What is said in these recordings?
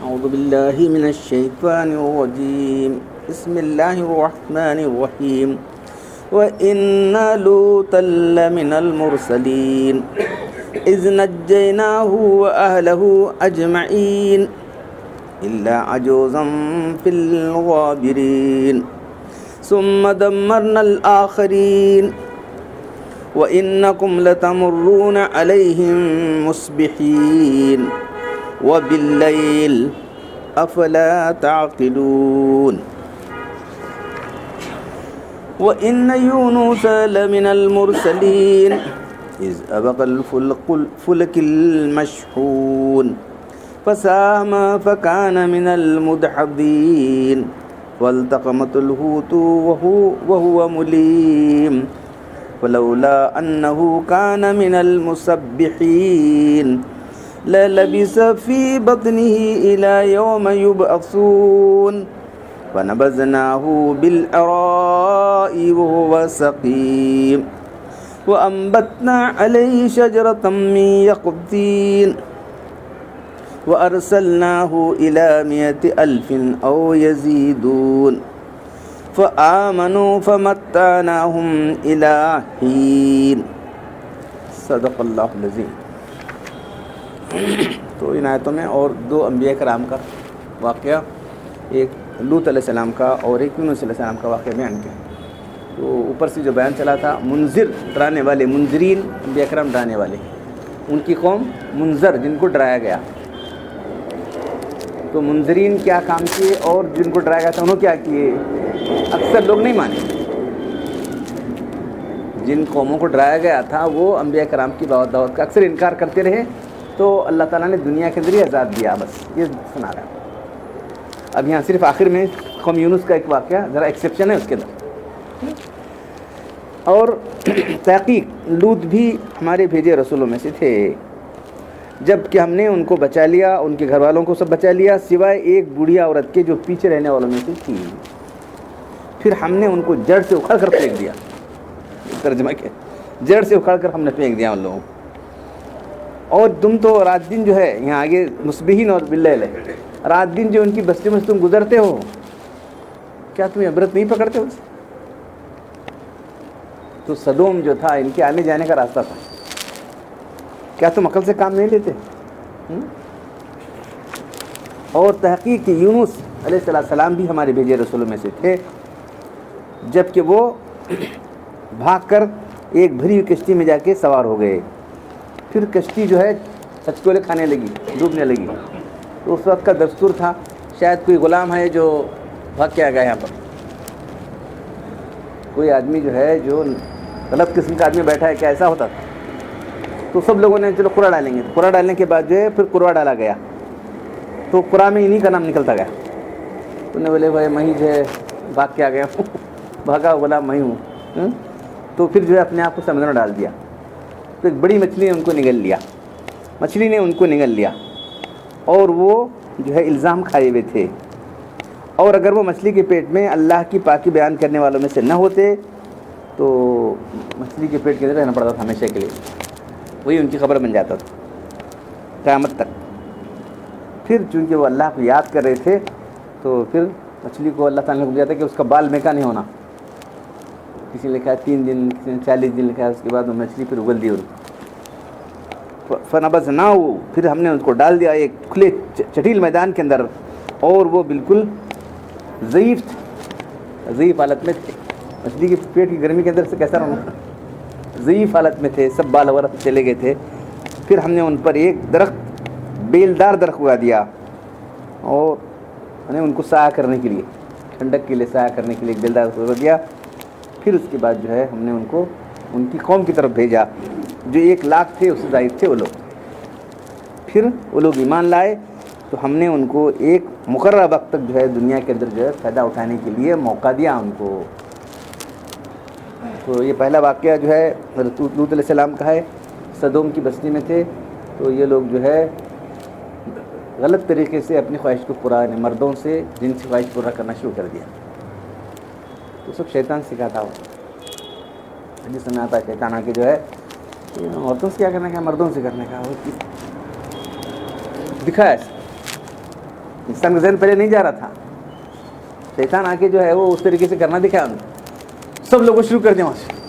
أعوذ بالله من الشيطان الرجيم بسم الله الرحمن الرحيم وإن لوطا لمن المرسلين إذ نجيناه وأهله أجمعين إلا عجوزا في الغابرين ثم دمرنا الآخرين وإنكم لتمرون عليهم مصبحين وبالليل أفلا تعقلون وإن يونس لمن المرسلين إذ أبق الفلك المشحون فساهم فكان من المدحضين والتقمته الحوت وهو مليم فلولا أنه كان من المسبحين للبث في بطنه إلى يوم يبعثون فنبذناه بالعراء وهو سقيم وأنبتنا عليه شجرة من يقطين وأرسلناه إلى 100,000 أو يزيدون فآمنوا فمتعناهم إلى حين صدق اللہ العظیم. تو ان آیتوں میں اور دو انبیاء کرام کا واقعہ، ایک لوط علیہ السلام کا اور ایک یونس علیہ السلام کا واقعہ بیان کیا. تو اوپر سے جو بیان چلا تھا منذر، ڈرانے والے، منذرین انبیاء کرام ڈرانے والے، ان کی قوم منذر جن کو ڈرایا گیا. تو منذرین کیا کام کیے اور جن کو ڈرایا گیا تھا انہوں کیا کیے؟ اکثر لوگ نہیں مانے. جن قوموں کو ڈرایا گیا تھا وہ انبیاء کرام کی دعوت کا اکثر انکار کرتے رہے، تو اللہ تعالیٰ نے دنیا کے ذریعے عذاب دیا. بس یہ سنا رہا ہے. اب یہاں صرف آخر میں قوم یونس کا ایک واقعہ ذرا ایکسیپشن ہے اس کے اندر. اور تحقیق لوط بھی ہمارے بھیجے رسولوں میں سے تھے. جب کہ ہم نے ان کو بچا لیا، ان کے گھر والوں کو سب بچا لیا سوائے ایک بوڑھیا عورت کے جو پیچھے رہنے والوں میں سے تھی. پھر ہم نے ان کو جڑ سے اکھاڑ کر پھینک دیا. ترجمہ کیا؟ جڑ سے اکھاڑ کر ہم نے پھینک دیا ان لوگوں کو. اور تم تو رات دن جو ہے، یہاں آگے مصبحین اور باللیل ہے، رات دن جو ان کی بستی میں تم گزرتے ہو، کیا تمہیں عبرت نہیں پکڑتے ہو؟ تو سدوم جو تھا ان کے آنے جانے کا راستہ تھا، کیا تم عقل سے کام نہیں لیتے؟ اور تحقیق کہ یونس علیہ السلام بھی ہمارے بھیجے رسولوں میں سے تھے، جب کہ وہ بھاگ کر ایک بھری ہوئی کشتی میں جا کے سوار ہو گئے. پھر کشتی جو ہے ہچکولے کھانے لگی، ڈوبنے لگی. تو اس وقت کا دستور تھا، شاید کوئی غلام ہے جو بھاگ کے آ گیا یہاں پر، کوئی آدمی جو ہے جو غلط قسم کا آدمی بیٹھا ہے، کیا ایسا ہوتا تھا؟ تو سب لوگوں نے چلو قرآن ڈالیں گے. قرآن ڈالنے کے بعد جو ہے پھر قرآن ڈالا گیا. تو قرآن میں انہی کا نام نکلتا گیا. تو نے بولے بھائی میں ہی جو ہے بھاگ کے آ گیا ہوں، بھاگا غلام میں ہوں. تو پھر جو ہے اپنے آپ کو سمندر میں ڈال دیا. تو ایک بڑی مچھلی نے ان کو نگل لیا، مچھلی نے ان کو نگل لیا، اور وہ جو ہے الزام کھائے ہوئے تھے. اور اگر وہ مچھلی کے پیٹ میں اللہ کی پاکی بیان کرنے والوں میں سے نہ ہوتے تو مچھلی کے پیٹ کے اندر رہنا پڑتا تھا ہمیشہ کے لیے. وہی ان کی خبر بن جاتا تھا قیامت تک. پھر چونکہ وہ اللہ کو یاد کر رہے تھے تو پھر مچھلی کو اللہ تعالیٰ نے حکم دیا تھا کہ اس کا بال میکا نہیں ہونا. کسی نے لکھا ہے 3 دن، کسی نے 40 دن لکھا ہے. اس کے بعد وہ مچھلی پھر اگل دی. فنبذناہ، پھر ہم نے اس کو ڈال دیا ایک کھلے چٹیل میدان کے اندر، اور وہ بالکل ضعیف حالت میں تھے. مچھلی کے پیٹ کی گرمی کے اندر سے کیسا رہنا، ضعیف حالت میں تھے، سب بال وغیرہ چلے گئے تھے. پھر ہم نے ان پر ایک درخت، بیلدار درخت اگا دیا، اور ہم نے ان کو سایہ کرنے کے لیے، ٹھنڈک کے لیے سایہ کرنے کے لیے ایک بیلدار درخت اگا دیا. پھر اس کے بعد جو ہے ہم نے ان کو ان کی قوم کی طرف بھیجا جو 1,00,000 تھے، اس سے زائد تھے وہ لوگ. پھر وہ لوگ ایمان لائے تو ہم نے ان کو ایک مقررہ وقت تک جو ہے دنیا کے اندر جو ہے فائدہ اٹھانے کے لیے موقع دیا ان کو. تو یہ پہلا واقعہ جو ہے حضرت لوط علیہ السلام کا ہے. سدوم کی بستی میں تھے تو یہ لوگ جو ہے غلط طریقے سے اپنی خواہش کو پورا، مردوں سے جنسی خواہش پورا کرنا شروع کر دیا. تو سب شیطان سکھاتا ہو. جس میں آتا ہے شیطان آ کے جو ہے عورتوں سے کیا کرنے کا، مردوں سے کرنے کا، دکھایا. انسان کا ذہن پہلے نہیں جا رہا تھا, شیطان آ کے جو ہے وہ اس طریقے سے کرنا دکھایا ان کو, سب لوگوں شروع کر دیا وہاں سے.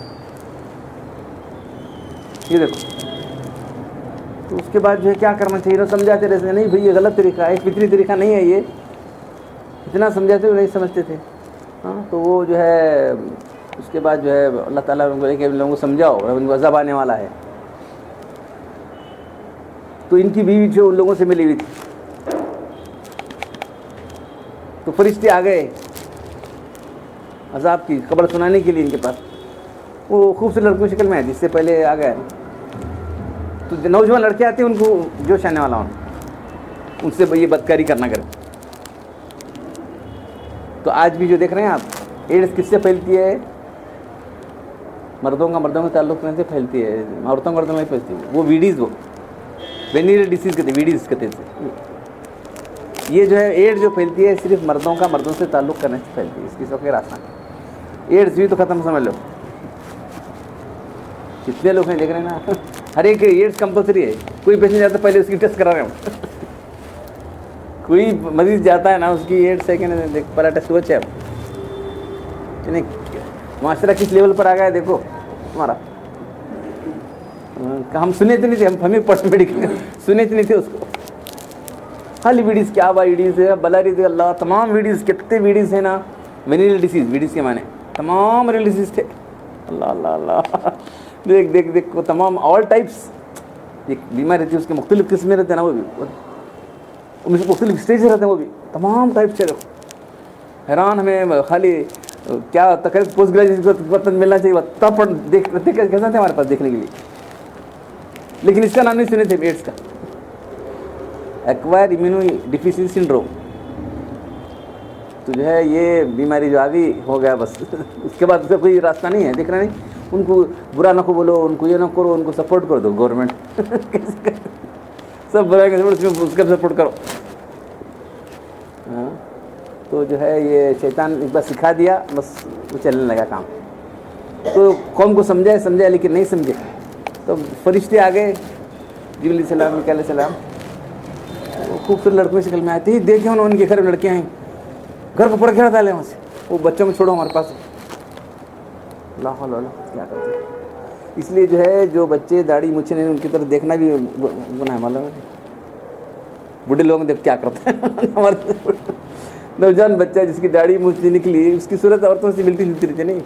یہ دیکھو, تو اس کے بعد جو ہے کیا کرنا چاہیے, نا سمجھاتے رہتے نہیں بھائی یہ غلط طریقہ ہے, فطری طریقہ نہیں ہے یہ, اتنا سمجھاتے ہوئے نہیں سمجھتے تھے. ہاں تو وہ جو ہے اس کے بعد جو ہے اللہ تعالیٰ ان کو لے کے ان لوگوں کو سمجھاؤ, ان کو عذاب آنے والا ہے. تو ان کی بیوی جو ان لوگوں سے ملی ہوئی تھی, تو فرشتے آ گئے عذاب کی خبر سنانے کے لیے ان کے پاس. وہ خوبصورت لڑکوں کی شکل میں ہے, جس سے پہلے آ گئے. تو نوجوان لڑکے آتے ہیں ان کو جوش آنے والا ہوں, ان سے یہ بدکاری کرنا کرے. تو آج بھی جو دیکھ رہے ہیں آپ, ایڈس کس سے پھیلتی ہے؟ مردوں کا تعلق سے پھیلتی ہے, عورتوں کا مردوں میں پھیلتی ہے. وہ ویڈیز, وہ وینیریل ڈیزیز کہتے ہیں, ویڈیز کہتے ہیں. یہ جو ہے ایڈس جو پھیلتی ہے صرف مردوں سے تعلق کرنے سے پھیلتی ہے. اس کی سب کے راستہ ایڈس بھی تو ختم سمجھ لو. کتنے لوگ ہیں دیکھ رہے ہیں نا, ہر ایک ایڈس کمپلسری ہے. کوئی پیشنٹ جاتا ہے پہلے اس کی ٹیسٹ کرا رہے ہیں. کوئی مریض جاتا ہے نا, اس کی ایڈس ہے کہ نہیں, پہلا ٹیسٹ ہوا چاہے معاشرہ کس لیول پر آ گیا ہے دیکھو ہمارا. ہم سنے تو نہیں تھے, ہمیں پڑھ میڈیکل سنے تو نہیں تھے اس کو. خالی ویڈیز, کیا ویڈیز ہے بلاری تھے اللہ, تمام ویڈیز, کتنے ویڈیز ہیں نا. وینیریل ڈیزیز, ویڈیز کے معنی تمام ریلیزز تھے. اللہ اللہ اللہ, دیکھ دیکھ دیکھ, وہ تمام آل ٹائپس. ایک بیمار رہتی ہے, اس کے مختلف قسمیں رہتے ہیں نا, وہ بھی مختلف اسٹیج رہتے ہیں, وہ بھی تمام ٹائپ سے. حیران ہمیں خالی کیا تقریب پوسٹ گریجویشن کو ملنا چاہیے, تب دیکھتے کیسا تھے ہمارے پاس دیکھنے کے لیے. لیکن اس کا نام نہیں سنے تھے ایڈس کا, ایکوائر امیونو ڈیفیشنسی سنڈروم. تو جو ہے یہ بیماری جو آگئی ہو گیا بس. اس کے بعد اس کا کوئی راستہ نہیں ہے, دیکھ رہے نہیں. ان کو برا نہ کو بولو, ان کو یہ نہ کرو, ان کو سپورٹ کر دو گورنمنٹ. سب برا کے اس کا سپورٹ کرو. ہاں تو جو ہے یہ شیطان ایک بار سکھا دیا, بس وہ چلنے لگا کام. تو قوم کو سمجھائے لیکن نہیں سمجھے. تو فرشتے آ گئے, جبریل علیہ السلام, میکائیل علیہ السلام, خوبصورت لڑکوں کی شکل میں آتے ہی دیکھے انہوں ان کے گھر میں لڑکیاں ہیں, گھر کو پورا گھر ڈالے وہاں سے. وہ بچوں میں چھوڑو ہمارے پاس. اللہ اللہ کیا کرتے ہیں. اس لیے جو ہے جو بچے داڑھی مچھے نہیں ان کی طرف دیکھنا بھی گناہ ہے, معلوم ہے. بوڑھے لوگ دیکھ کیا کرتے ہیں. ہمارے نوجوان بچہ جس کی داڑھی مچھ نکلی, اس کی صورت عورتوں سے ملتی جلتی رہتی نہیں.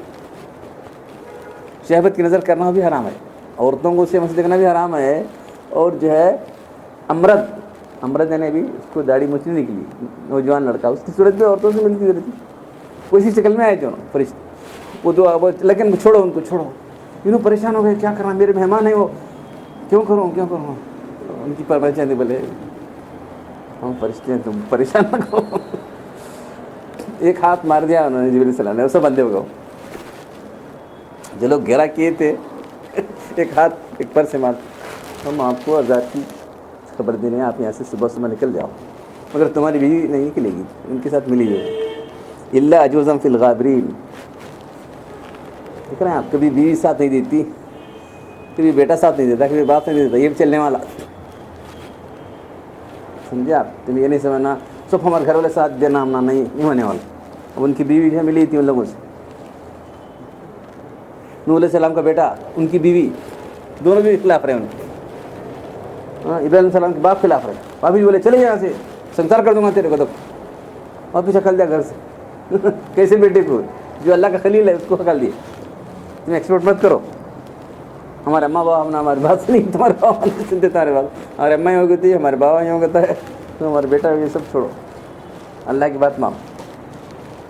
شہوت کی نظر کرنا بھی حرام ہے, عورتوں کو اسے دیکھنا بھی حرام ہے. اور جو ہے امرد نے بھی اس کو داڑھی مچھ نہیں نکلی, نوجوان لڑکا, اس کی صورت بھی عورتوں سے ملتی رہتی. وہ اسی شکل میں آئے تھے فرشتے. وہ تو لیکن چھوڑو ان کو, چھوڑو. انہوں پریشان ہو گئے, کیا کرنا, میرے مہمان ہیں وہ, کیوں کروں. ان کی پریشانی بولے ہم فرشتے ہیں, تم پریشان نہ کرو. ایک ہاتھ مار دیا انہوں نے جبریل علیہ السلام نے, اسے بندے ہو گئے. جو لوگ گھیرا کیے تھے, ایک ہاتھ ایک پر سے مار, ہم آپ کو عذاب کی خبر دے رہے ہیں, آپ یہاں سے صبح نکل جاؤ, مگر تمہاری بیوی نہیں نکلے گی, ان کے ساتھ ملی ہے. اللہ عجوزم فی الغابرین. دیکھ رہے ہیں آپ, کبھی بیوی ساتھ نہیں دیتی, کبھی بیٹا ساتھ نہیں دیتا, کبھی باپ نہیں دیتا, یہ بھی چلنے والا. سمجھے آپ, تم یہ نہیں سمجھنا سب ہمارے گھر والے ساتھ دینا ہم نہیں ہونے والا. اب ان کی بیوی جو ملی تھی ان لوگوں سے, نوح علیہ السلام کا بیٹا, ان کی بیوی, دونوں بھی خلاف رہے ان کے. ابراہیم علیہ السلام کے باپ خلاف رہے. بھابھی بولے چلے یہاں سے, سنسار کر دوں گا تیرے کو. اور پیچھے کھل دیا گھر سے. کیسے بیٹے کو, جو اللہ کا خلیل ہے اس کو ہکال دیا, تم ایکسپورٹ مت کرو. ہمارے اماں باپ ہم ہماری بات سنی, تمہارے بابا نہیں سنتے تمہارے بات, ہمارے اماں ہی ہو گئی تھی, ہمارے بابا ہی ہو گیا ہے, تو ہمارے بیٹا یہ سب چھوڑو, اللہ کی بات مان.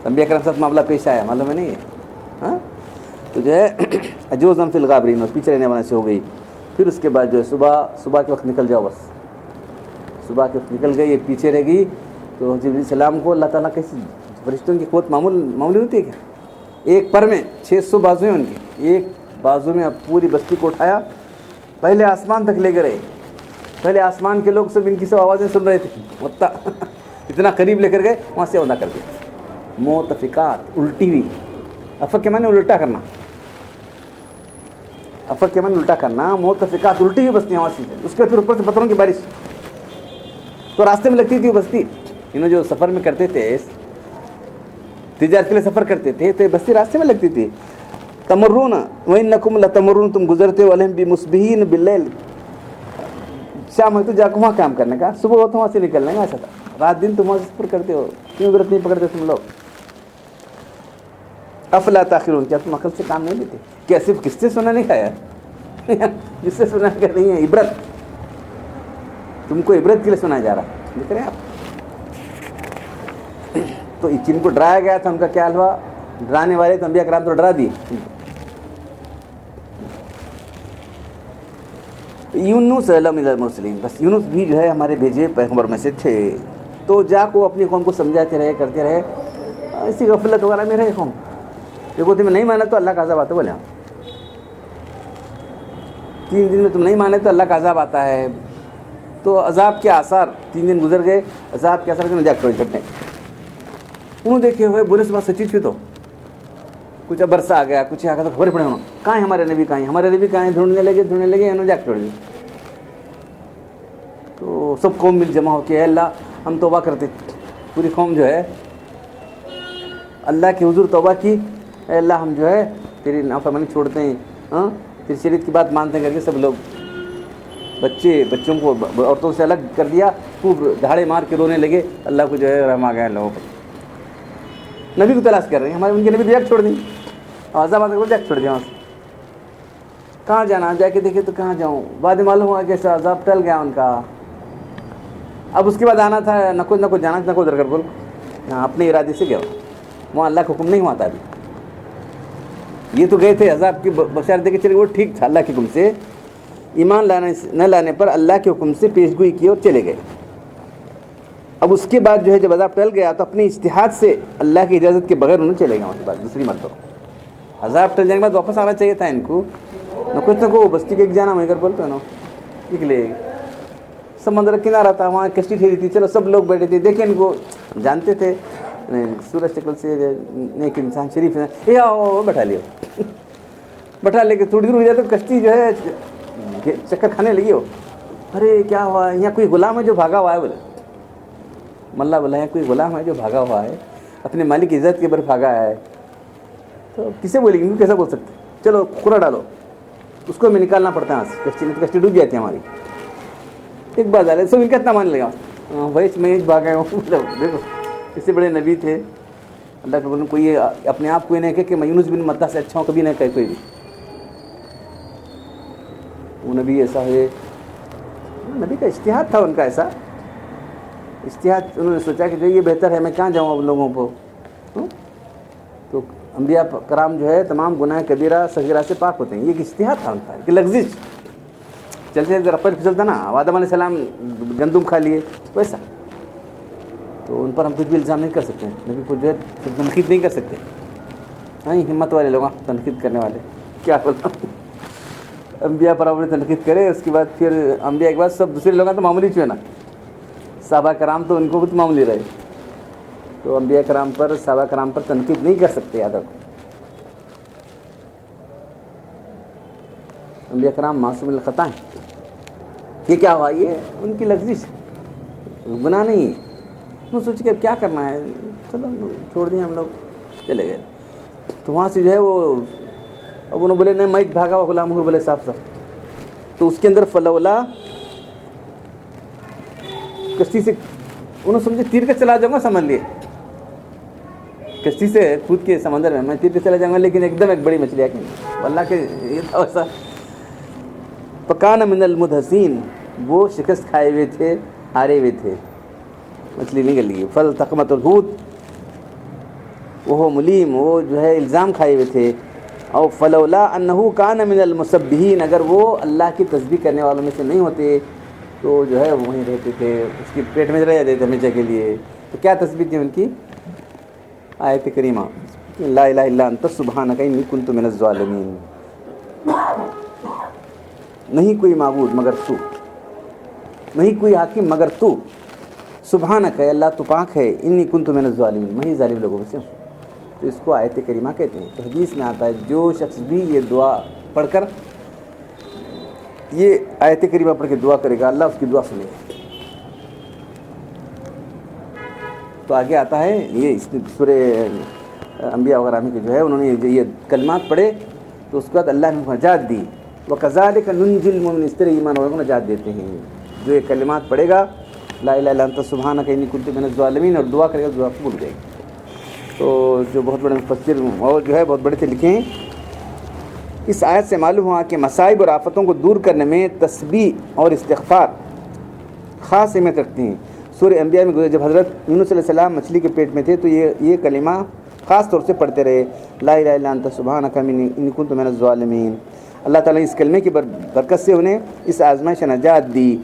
انبیاء کرام ساتھ معاملہ پیش آیا, معلوم ہے نہیں ہے. ہاں تو جو ہے عجوزم فی الغابرین, اور پیچھے رہنے والے سے ہو گئی. پھر اس کے بعد جو ہے صبح کے وقت نکل جاؤ, بس صبح کے وقت نکل گئی, یہ پیچھے رہ گئی. تو جبریل علیہ السلام کو اللہ تعالیٰ کیسی, فرشتوں کی قوت معمولی ہوتی ہے کیا. ایک پر میں 600 بازو ہیں ان کی, ایک بازو میں اب پوری بستی کو اٹھایا, پہلے آسمان تک لے گئے. پہلے آسمان کے لوگ سب ان کی سب آوازیں سن رہے تھے, اتنا قریب لے کر گئے, وہاں سے ادا کر دیا. موتفقات, الٹی ہوئی. افق کے معنی الٹا کرنا, افق کے معنی الٹا کرنا. موتفقات, الٹی ہوئی بستیاں وہاں سے. اس کے پھر اوپر سے پتھروں کی بارش, تو راستے میں لگتی تھی وہ بستی. انہوں جو سفر میں کرتے تھے تجارت کے لیے سفر کرتے تھے تو بستی راستے میں لگتی تھی. تمرون وانکم لتمرون, تم گزرتے ہو علیہم بمصبحین باللیل, شام ہوئی تو جا کے وہاں کام کرنے کا, صبح ہو تو وہاں سے نکلنے کا, ایسا تھا. رات دن تم وہاں سے سفر کرتے ہو, کیوں عبرت نہیں پکڑتے تم لوگ؟ افلا تاخرون, کیا تم عقل سے کام نہیں لیتے؟ کیا صرف کس سے سنا نہیں کھایا جس سے سنا کر نہیں ہے عبرت, تم کو عبرت کے لیے سنا جا رہا ہے. دیکھ رہے ہیں آپ, تو جن کو ڈرایا گیا تھا ان کا کیا حال ہوا؟ ڈرانے والے تو انبیاء کرام تو ڈرا دیے. یونس علیہ المرسلین, بس یونس بھی جو ہے ہمارے بھیجے پیغمبر میں سے تھے. تو جا کو اپنی قوم کو سمجھاتے رہے, کرتے رہے, اسی غفلت وغیرہ میں رہے قوم. دیکھو تم نہیں مانا تو اللہ کا عذاب آتا ہے. بولے 3 دن میں تم نہیں مانے تو اللہ کا عذاب آتا ہے. تو عذاب کے آثار 3 دن گزر گئے, عذاب کے آثار کے نجات کوئی کرتے ہیں. انہوں دیکھے ہوئے بولے سے بات سچی تھی, تو کچھ برسہ آ گیا, کچھ آ گیا, تو خبر پڑے انہوں کہاں ہے ہمارے نبی, کہاں ہیں ہمارے نبی, کہاں ہیں, ڈھونڈنے لگے انہوں جا کے چھوڑ دی. تو سب قوم مل جمع ہو کے, اللہ ہم توبہ کرتے. پوری قوم جو ہے اللہ کے حضور توبہ کی, اے اللہ ہم جو ہے تیری نافرمانی چھوڑتے ہیں, ہاں تیری شریعت کی بات مانتے ہیں کر کے. سب لوگ بچوں کو عورتوں سے الگ کر دیا, خوب دھاڑے مار کے رونے لگے. اللہ کو جو ہے رحم آ گیا لوگوں پر. نبی کو تلاش کر رہے ہیں, ہمارے ان کے نبی جا کے چھوڑ دیں, عذاب آتا ہے جا کے چھوڑ دیا. وہاں سے کہاں جانا, جا کے دیکھے تو کہاں جاؤں. بعد میں معلوم ہوا کہ عذاب ٹل گیا ان کا. اب اس کے بعد آنا تھا, نہ کچھ جانا, نہ کچھ ادھر کر بول, اپنے ارادے سے گیا. وہاں اللہ کا حکم نہیں ہوا تھا ابھی. یہ تو گئے تھے عذاب کی بشارت دے کے چلے, وہ ٹھیک تھا. اللہ کے حکم سے ایمان نہ لانے پر اللہ کے حکم سے پیش گوئی کی اور چلے گئے. اب اس کے بعد جو ہے جب عذاب ٹل گیا تو اپنے اجتہاد سے اللہ کی اجازت کے بغیر انہوں چلے گئے. وہاں کے بعد دوسری مرتبہ عذاب ٹل جانے کے بعد واپس آنا چاہیے تھا ان کو. نہ کچھ نہ کو بستی کے ایک جانا میں کر بولتے ہیں نا, نکلے سمندر کنارہ تھا, وہاں کشتی ٹھہری تھی, چلو سب لوگ بیٹھے تھے, دیکھیں ان کو جانتے تھے سورج شکل سے نیک انسان شریف ہے, یہ آؤ بیٹھا لیو. بیٹھا لے کے تھوڑی دور ہو جائے تو کشتی جو ہے چکر کھانے لگی ہو. ارے کیا ہوا, یہاں کوئی غلام ہے جو بھاگا ہوا ہے. بولے ملا بولا ہے کوئی غلام ہے جو بھاگا ہوا ہے, اپنے مالک کی عزت کے اوپر بھاگا ہے. تو کسے بولے گی, کیسا بول سکتے؟ چلو قرآن ڈالو, اس کو میں نکالنا پڑتا ہے کشتی ڈوب جاتی ہے ہماری. ایک بات ڈالے سب ان کا اتنا مان لگا, بھائی میں بھاگا ہوں. دیکھو اس سے بڑے نبی تھے اللہ کے. کوئی اپنے آپ کوئی نہیں کہ میں یونس بن متی سے اچھا ہوں, کبھی نہیں کہے کوئی بھی. وہ نبی ایسا ہے, نبی کا اجتہاد تھا ان کا, ایسا اجتہاد. انہوں نے سوچا کہ جو یہ بہتر ہے, میں کہاں جاؤں اب لوگوں کو. تو انبیاء کرام جو ہے تمام گناہ کبیرہ صغیرہ سے پاک ہوتے ہیں. یہ ایک اجتہاد تھا ان کا, کہ لغزش چلتے رپٹ پھسلتا نا. آدم علیہ السلام گندم کھا لیے ویسا, تو ان پر ہم کچھ بھی الزام نہیں کر سکتے. نبی کو جو ہے تنقید نہیں کر سکتے. ہاں ہمت والے لوگ تنقید کرنے والے, کیا بولتا ہوں. انبیاء پر آپ نے تنقید کرے, اس کے بعد پھر انبیاء کے بعد سب دوسرے لوگ تو معمولی چھوئے نا. صحابہ کرام تو ان کو بھی معمولی رہے, تو انبیاء کرام پر صحابہ کرام پر تنقید نہیں کر سکتے. یاد رکھو انبیاء کرام معصوم الخطا ہیں. یہ کیا ہوا, یہ ان کی لغزش, گناہ نہیں. وہ سوچ کے کیا کرنا ہے, چلو چھوڑ دیں ہم لوگ, چلے گئے. تو وہاں سے جو ہے وہ اب انہوں بولے نہیں میں بھاگا ہوا غلام ہوں. بولے صاف صاف. تو اس کے اندر فلولا کشتی سے انہوں سمجھے تیر کے چلا جاؤں گا, سمجھ لیے کشتی سے کود کے سمندر میں تیر کے چلا جاؤں گا, لیکن ایک دم ایک بڑی مچھلی آ کے اللہ کے یہ تھا ویسا. فکان من المدحسین, وہ شکست کھائے ہوئے تھے, ہارے ہوئے تھے, مچھلی نکل گئی. فالتقمت الحوت, وہ ملیم, وہ جو ہے الزام کھائے ہوئے تھے. اور فلولا انہ کان من المسبحین, اگر وہ اللہ کی تسبیح کرنے والوں میں سے نہیں ہوتے تو جو ہے وہیں رہتے تھے, اس کے پیٹ میں رہ جاتے تھے ہمیشہ کے لیے. تو کیا تسبیح تھی ان کی؟ آیت کریمہ لا الہ الا انت سبحانک انی کنت من الظالمین. نہیں کوئی معبود مگر تو, نہیں کوئی حاکم مگر تو, سبحانک ہے اللہ تو پاک ہے, انی کنت من الظالمین, میں ہی ظالم لوگوں میں سے ہوں. تو اس کو آیت کریمہ کہتے ہیں. تو حدیث میں آتا ہے جو شخص بھی یہ دعا پڑھ کر, یہ آیت کریمہ پڑھ کے دعا کرے گا, اللہ اس کی دعا سنے گا. تو آگے آتا ہے یہ اس سورہ انبیاء وغیرہ میں کہ جو ہے انہوں نے یہ کلمات پڑھے تو اس کے بعد اللہ نے نجات دی. وَكَذَلِكَ نُنْجِي الْمُؤْمِنِينَ, اس طرح ایمان والوں کو نجات دیتے ہیں. جو یہ کلمات پڑھے گا لا الہ الا انت سبحانک انی کنت من الظالمین اور دعا کرے گا, دعا قبول ہو جائے گی. تو جو بہت بڑے مفسر اور جو ہے بہت بڑے سے لکھے ہیں, اس آیت سے معلوم ہوا کہ مصائب اور آفتوں کو دور کرنے میں تسبیح اور استغفار خاص اہمیت رکھتی ہیں. سورہ انبیاء میں گزرے جب حضرت یونس علیہ السلام مچھلی کے پیٹ میں تھے تو یہ کلمہ خاص طور سے پڑھتے رہے, لا الہ الا انت سبحانک انی کنت من الظالمین. اللہ تعالیٰ نے اس کلمے کی برکت سے انہیں اس آزمائش سے نجات دی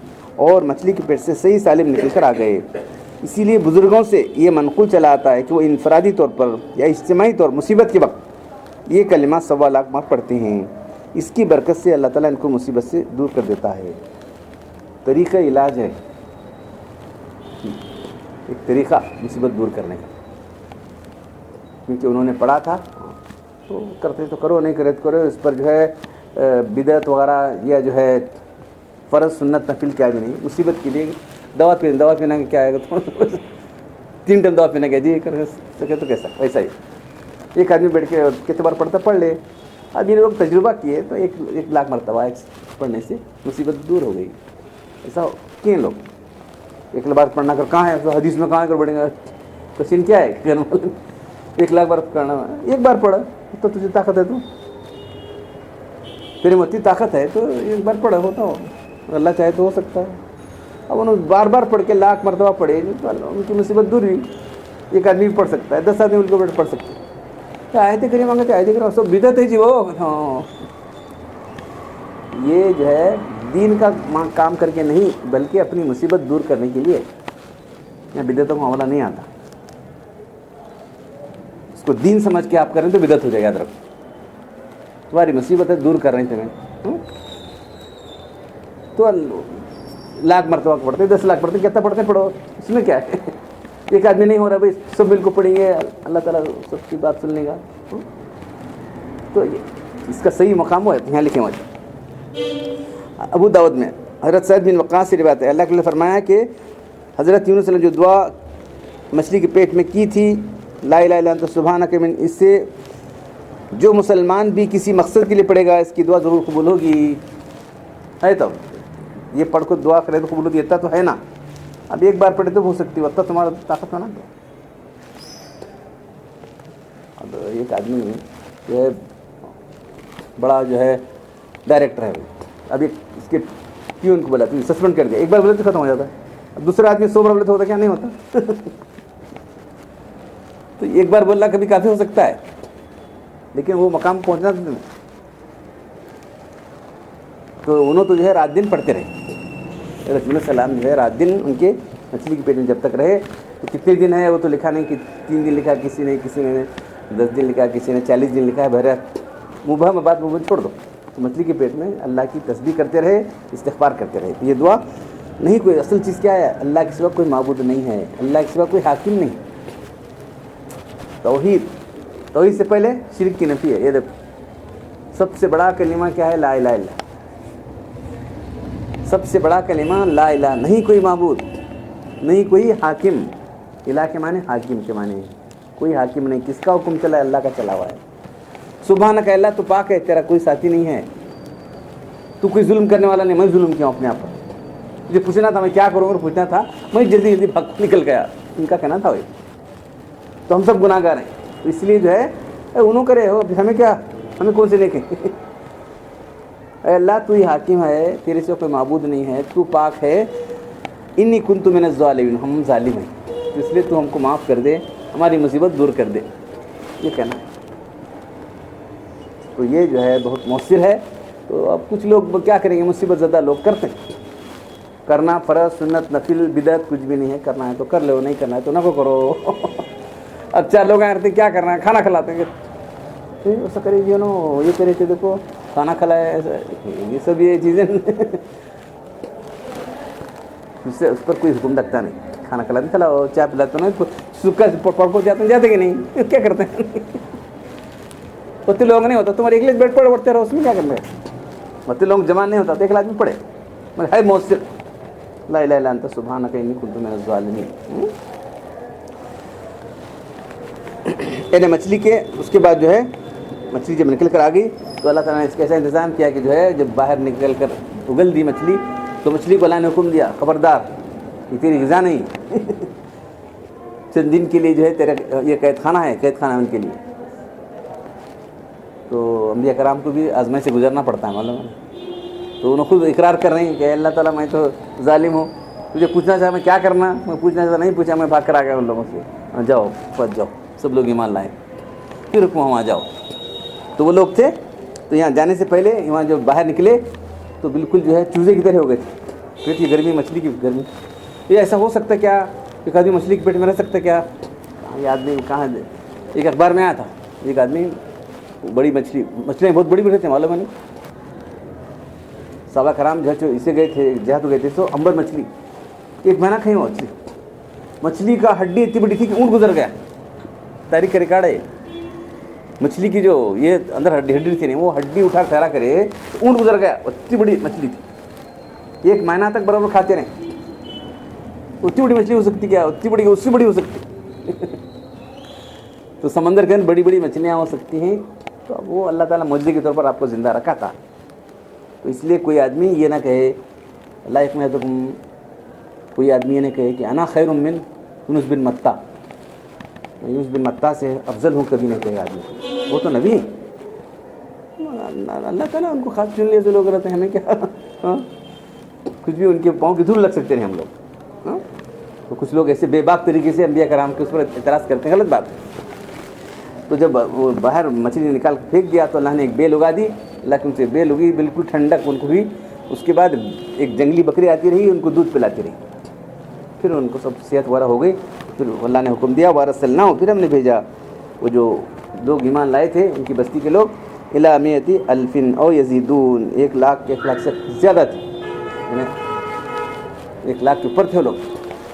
اور مچھلی کے پیٹ سے صحیح سالم نکل کر آ گئے. اسی لیے بزرگوں سے یہ منقول چلا آتا ہے کہ وہ انفرادی طور پر یا اجتماعی طور مصیبت کے وقت یہ کلمہ 1.25 لاکھ مرتبہ پڑھتے ہیں. اس کی برکت سے اللہ تعالیٰ ان کو مصیبت سے دور کر دیتا ہے. طریقہ علاج ہے, ایک طریقہ مصیبت دور کرنے کا, کیونکہ انہوں نے پڑھا تھا تو کرتے تو کرو, نہیں کرے تو کرو. اس پر جو ہے بدعت وغیرہ یا جو ہے فرض سنت نفل کیا بھی نہیں. مصیبت کے لیے دوا پینا کیا ہے تو 3 ٹائم دوا پینا کیا جی کر سکے تو کیسا, ویسا ہی ایک آدمی بیٹھ کے کتنے بار پڑھتا پڑھ لے. اب یہ لوگ تجربہ کیے تو 1 لاکھ مرتبہ پڑھنے سے مصیبت دور ہو گئی. ایسا کیے لوگ 1 بار پڑھنا کر کہاں ہے تو حدیث میں کہاں کر پڑھیں گا, تو سین کیا ہے 1 لاکھ بار کرنا, 1 بار پڑھا تو تجھے طاقت ہے, تو تیری متی طاقت ہے تو 1 بار پڑھا ہوتا ہو, اللہ چاہے تو ہو سکتا ہے. اب انہوں بار بار پڑھ کے 1 لاکھ مرتبہ پڑھے تو ان کی مصیبت دور ہوئی. 1 آدمی بھی پڑھ سکتا ہے, 10 آدمی ان کو بیٹھ پڑھ سکتے ہیں. تو آیتیں کریم مانگتے آیتیں کریم سب بدعت ہے جی وہ. ہاں یہ جو ہے دین کا کام کر کے نہیں بلکہ اپنی مصیبت دور کرنے کے لیے, یہاں بدعتوں کا معاملہ نہیں آتا. اس کو دین سمجھ کے آپ کریں تو بدعت ہو جائے. یاد رکھو تمہاری مصیبت ہے دور کر رہے ہیں تمہیں, تو 1 لاکھ مرتبہ پڑھتے 10 لاکھ پڑھتے کتنا پڑھتے پڑھو, اس میں کیا ہے. 1 آدمی نہیں ہو رہا بھائی, سب مل کو پڑھیں گے, اللہ تعالیٰ سب کی بات سن لے گا. تو اس کا صحیح مقام ہوا ہے یہاں لکھے ہوئے. ابو داؤد میں حضرت سعد بن وقاص سے روایت ہے, اللہ کے نے فرمایا کہ حضرت یونس نے جو دعا مچھلی کے پیٹ میں کی تھی, لا الہ الا انت سبحانک, اس سے جو مسلمان بھی کسی مقصد کے لیے پڑھے گا اس کی دعا ضرور قبول ہوگی. ہے تو یہ پڑھ کو دعا کرے تو قبول ہوتی, اتنا تو ہے نا. اب 1 بار پڑھے تو ہو سکتی, اتنا تمہارا طاقت ہونا. اب ایک آدمی جو ہے بڑا جو ہے ڈائریکٹر ہے, اب اس کے پیون کو بولا تو سسپینڈ کر دیا. 1 بار بولے تو ختم ہو جاتا ہے. اب دوسرا آدمی 100 بار بولے تو ہوتا کیا نہیں ہوتا. تو 1 بار بولنا کبھی کافی ہو سکتا ہے, لیکن وہ مقام پہنچنا تو انہوں تو جو ہے رات دن پڑھتے رہے. رسول اللہ السلام جو ہے رات دن ان کے مچھلی کے پیٹ میں جب تک رہے. تو کتنے دن ہے وہ تو لکھا نہیں کہ 3 دن لکھا کسی نے 10 دن لکھا, کسی نے 40 دن لکھا ہے. بہرحال مبہم بات مبہم چھوڑ دو. تو مچھلی کے پیٹ میں اللہ کی تسبیح کرتے رہے, استغفار کرتے رہے. یہ دعا نہیں, کوئی اصل چیز کیا ہے, اللہ کے سوا کوئی معبود نہیں ہے, اللہ کے سوا کوئی حاکم نہیں. توحید سے پہلے شرک کی نفی ہے. یہ دیکھو سب سے بڑا کلمہ کیا ہے, لا الہ الا. سب سے بڑا کلمہ لا الہ, نہیں کوئی معبود, نہیں کوئی حاکم. الہ کے معنی حاکم کے معنی ہے. کوئی حاکم نہیں, کس کا حکم چلا ہے, اللہ کا چلا ہوا ہے. سبحانک اللہ, تو پاک ہے, تیرا کوئی ساتھی نہیں ہے, تو کوئی ظلم کرنے والا نہیں. میں ظلم کیا ہوں اپنے آپ پر. مجھے پوچھنا تھا میں کیا کروں گا, پوچھنا تھا, میں جلدی بھگ نکل گیا. ان کا کہنا تھا وہی. تو ہم سب گناہ گار ہیں, تو اس لیے جو ہے انہوں کرے ہو, ہمیں کیا, ہمیں کون سے دیکھیں. اے اللہ تو ہی حاکم ہے, تیرے سے کوئی معبود نہیں ہے, تو پاک ہے. انی کنت من الظالمین, ہم ظالم ہیں, اس لیے تو ہم کو معاف کر دے, ہماری مصیبت دور کر دے. یہ کہنا ہے. تو یہ جو ہے بہت مؤثر ہے. تو اب کچھ لوگ کیا کریں گے, مصیبت زدہ لوگ کرتے ہیں. کرنا فرض سنت نفل بدعت کچھ بھی نہیں ہے, کرنا ہے تو کر لو, نہیں کرنا ہے تو نہ کو کرو. اب 4 لوگ آتے کیا کرنا ہے, کھانا کھلاتے ہیں. ایسا کرے گی نو, یہ کرے تھے, دیکھو کھانا کھلایا, ایسا یہ سب یہ چیزیں اس پر کوئی حکم رکھتا نہیں. کھانا کھلاتے کھلاؤ, چائے پلاتے نہیں, سکا پڑ کو جاتے کہ نہیں, کیا کرتے ہیں. اتنے لوگ نہیں ہوتا, تمہارے ایک بیٹھ پڑھتے رہو, اس میں کیا کرنا ہے. اتنے لوگ جمع نہیں ہوتا تو 1 آدمی پڑھے, مگر ہے مؤثر. لا الہ الا انت سبحانک انی کنت من الظالمین. یعنی مچھلی کے اس کے بعد جو ہے مچھلی جب نکل کر آ گئی تو اللہ تعالیٰ نے اس کا ایسا انتظام کیا کہ جو ہے جب باہر نکل کر اگل دی مچھلی تو مچھلی کو اللہ نے حکم دیا خبردار یہ تیری غذا نہیں چند دن کے لیے جو ہے تیرا یہ قید خانہ ہے ان کے لیے. تو انبیاء کرام کو بھی آزمائش سے گزرنا پڑتا ہے معلوم ہے. تو انہوں خود اقرار کر رہے ہیں کہ اللہ تعالیٰ میں تو ظالم ہوں, تجھے پوچھنا چاہا میں کیا کرنا, میں پوچھنا چاہتا نہیں پوچھا, میں بھاگ کر آ گیا ان لوگوں سے. جاؤ بچ جاؤ, سب لوگ ایمان لائے, پھر حکم وہاں جاؤ. تو وہ لوگ تھے تو یہاں جانے سے پہلے یہاں جو باہر نکلے تو بالکل جو ہے چوزے کی طرح ہو گئے تھے. پیٹ کی گرمی, مچھلی کی گرمی. یہ ایسا ہو سکتا ہے کیا, ایک آدمی مچھلی کے پیٹ میں رہ سکتا ہے کیا؟ یہ آدمی کہاں, ایک اخبار میں آیا تھا ایک آدمی بڑی مچھلیاں بہت بڑی بڑی تھیں معلوم ہے نہیں. صحابہ کرام جو ہے اسے گئے تھے جہاد گئے تھے تو امبر مچھلی 1 مہینہ کھائی وہ مچھلی کا ہڈی اتنی بڑی تھی کہ اونٹ گزر گیا. تاریخ کا ریکارڈ ہے. مچھلی کی جو یہ اندر ہڈی تھی نہیں وہ ہڈی اٹھا ٹھہرا کرے اونٹ گزر گیا. اتنی بڑی مچھلی تھی, 1 مہینہ تک برابر کھاتے رہے. اتنی بڑی مچھلی ہو سکتی کیا, اتنی بڑی اس سے بڑی ہو سکتی. تو سمندر کے اندر بڑی بڑی مچھلیاں ہو سکتی ہیں. تو اب وہ اللہ تعالیٰ معجزے کے طور پر آپ کو زندہ رکھا تھا. تو اس لیے کوئی آدمی یہ نہ کہے لائق میں کوئی آدمی یہ نہ کہے کہ انا خیر من یونس بن متہ, یونس بن متہ سے افضل ہوں, کبھی نہ کہے آدمی. وہ تو نبی ہیں, اللہ تعالیٰ ان کو خاص چن لیے جو لوگ رہتے ہیں, ہمیں کیا کچھ بھی ان کے پاؤں کی دھول لگ سکتے ہیں ہم لوگ. تو کچھ لوگ ایسے بے باک طریقے سے انبیاء کرام کے اس پر اعتراض کرتے ہیں, غلط بات ہے. تو جب وہ باہر مچھلی نکال کے پھینک دیا تو اللہ نے ایک بیل اگا دی. اللہ کی ان سے بیل اگی, بالکل ٹھنڈک ان کو ہوئی. اس کے بعد ایک جنگلی بکری آتی رہی, ان کو دودھ پلاتی رہی. پھر ان کو سب صحت وغیرہ ہو گئی. پھر اللہ نے حکم دیا وارسلنا, پھر ہم نے بھیجا وہ جو لوگ ایمان لائے تھے ان کی بستی کے لوگ, الی 100,000 او یزیدون, 1 لاکھ سے زیادہ تھے, یعنی 1 لاکھ کے اوپر تھے لوگ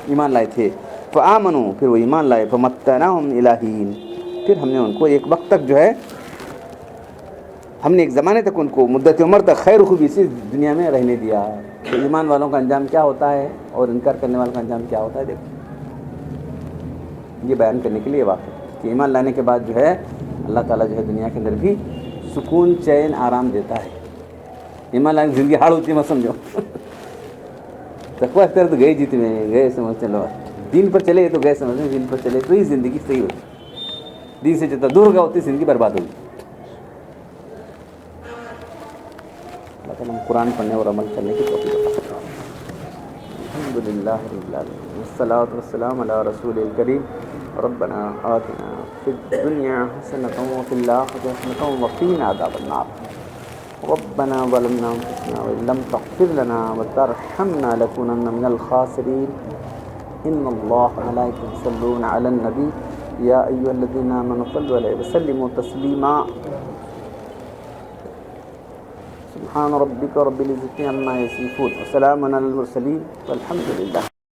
ایمان لائے تھے. فآمنوا, پھر وہ ایمان لائے. فمتعناہم الی حین, پھر ہم نے ان کو ایک وقت تک جو ہے ہم نے ایک زمانے تک ان کو مدت عمر تک خیر خوبی سے دنیا میں رہنے دیا. تو ایمان والوں کا انجام کیا ہوتا ہے اور انکار کرنے والوں کا انجام کیا ہوتا ہے, دیکھو یہ بیان کرنے کے لیے واقع کہ ایمان لانے کے بعد جو ہے اللہ تعالیٰ جو ہے دنیا کے اندر بھی سکون چین آرام دیتا ہے. ایمان لانے کی زندگی ہارڈ ہوتی ہے مت سمجھو. تقویٰ اختیار تو گئے جیتے میں گئے سمجھ چلو, دین پر چلے تو گئے سمجھ, دین پر چلے تو ہی زندگی صحیح ہوتی. دین سے جتنا دور ہوگا اتنی زندگی برباد ہوگی. اللہ تعالیٰ ہم قرآن پڑھنے اور عمل کرنے کی توفیق عطا فرمائے. الحمدللہ رب العالمین والصلاۃ والسلام علی رسول الکریم. ربنا آتنا فی الدنیا حسنۃ وفی الآخرۃ حسنۃ وقنا عذاب النار. ربنا ظلمنا انفسنا وان لم تغفر لنا وترحمنا لنكونن من الخاسرین. ان اللہ ملائکۃہ یصلون علی النبی یا ایھا الذین آمنوا صلوا علیہ وسلموا تسلیما. سبحان ربک رب العزة عما یصفون وسلام علی المرسلین والحمد للہ.